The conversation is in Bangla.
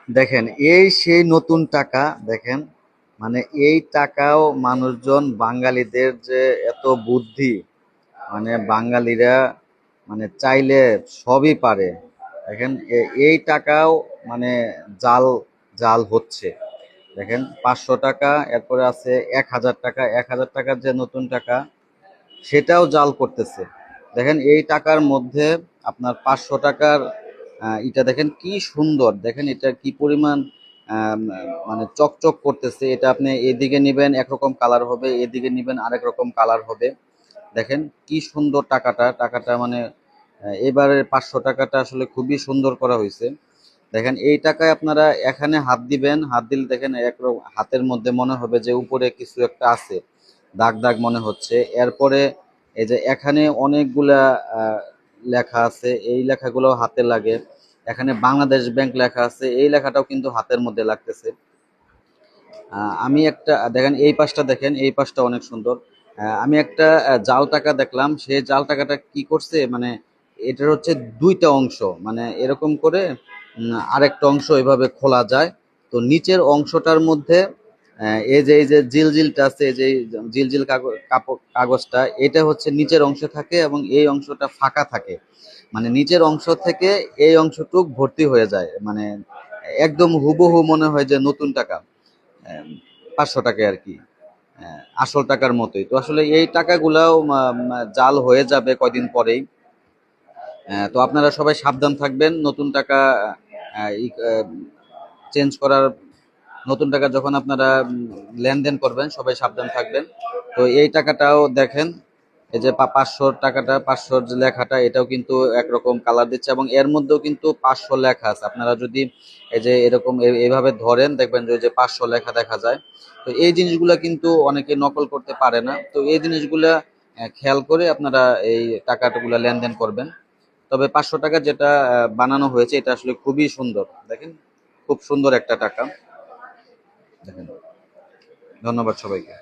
দেখেন এই সেই নতুন টাকা দেখেন, মানে এই টাকাও মানুষজন বাঙালিদের যে এত বুদ্ধি, মানে বাঙালিরা মানে চাইলে সবই পারে। দেখেন এই টাকাও মানে জাল জাল হচ্ছে। দেখেন 500 টাকা, এরপরে আছে 1000 টাকা, 1000 টাকার যে নতুন টাকা সেটাও জাল করতেছে। দেখেন এই টাকার মধ্যে আপনার 500 টাকার এটা দেখেন কি সুন্দর, দেখেন এটা কি পরিমাণ আম, মানে চকচক করতেছে। এটা আপনি এদিকে নিবেন একরকম কালার হবে, এদিকে নিবেন আরেক রকম কালার হবে। দেখেন কি সুন্দর টাকাটা, টাকাটা মানে এবারের 500 টাকাটা আসলে খুবই সুন্দর করা হয়েছে। দেখেন এই টাকায় আপনারা এখানে হাত দিবেন, হাত দিলে দেখেন হাতের মধ্যে মনে হবে যে উপরে কিছু একটা আছে, দাগ দাগ মনে হচ্ছে। এরপরে এই যে এখানে অনেকগুলা লেখা আছে, এই লেখাগুলো হাতে লাগে। এখানে বাংলাদেশ ব্যাংক লেখা আছে, এই লেখাটাও কিন্তু হাতের মধ্যে লাগতেছে। আমি একটা দেখেন এই পাশটা, দেখেন এই পাশটা অনেক সুন্দর। আমি একটা জাল টাকা দেখলাম, সেই জাল টাকাটা কি করছে মানে এটার হচ্ছে দুইটা অংশ, মানে এরকম করে আরেকটা অংশ এভাবে খোলা যায়। তো নিচের অংশটার মধ্যে এই যে জিলজিলটা আছে, এই যে জিলজিল কাগজটা, এটা হচ্ছে নিচের অংশে থাকে এবং এই অংশটা ফাঁকা থাকে। মানে নিচের অংশ থেকে এই অংশটুক ভর্তি হয়ে যায়, মানে একদম হুবহু মনে হয় যে নতুন টাকা। 500 টাকায় আর কি, আসল টাকার মতোই। তো আসলে এই টাকাগুলাও জাল হয়ে যাবে কয়দিন পরেই। তো আপনারা সবাই সাবধান থাকবেন, নতুন টাকা চেঞ্জ করার, নতুন টাকা যখন আপনারা লেনদেন করবেন সবাই সাবধান থাকবেন। তো এই টাকাটাও দেখেন, এই যে 500 টাকাটা, 500 যে লেখাটা এটাও কিন্তু একরকম কালার দিচ্ছে এবং এর মধ্যেও কিন্তু 500 লেখা আছে। আপনারা যদি এই যে এরকম এইভাবে ধরেন দেখবেন যে ওই যে 500 লেখা দেখা যায়। তো এই জিনিসগুলা কিন্তু অনেকে নকল করতে পারে না, তো এই জিনিসগুলা খেয়াল করে আপনারা এই টাকাগুলা লেনদেন করবেন। তবে 500 টাকা যেটা বানানো হয়েছে এটা আসলে খুবই সুন্দর, দেখেন খুব সুন্দর একটা টাকা। দেখেন, ধন্যবাদ সবাইকে।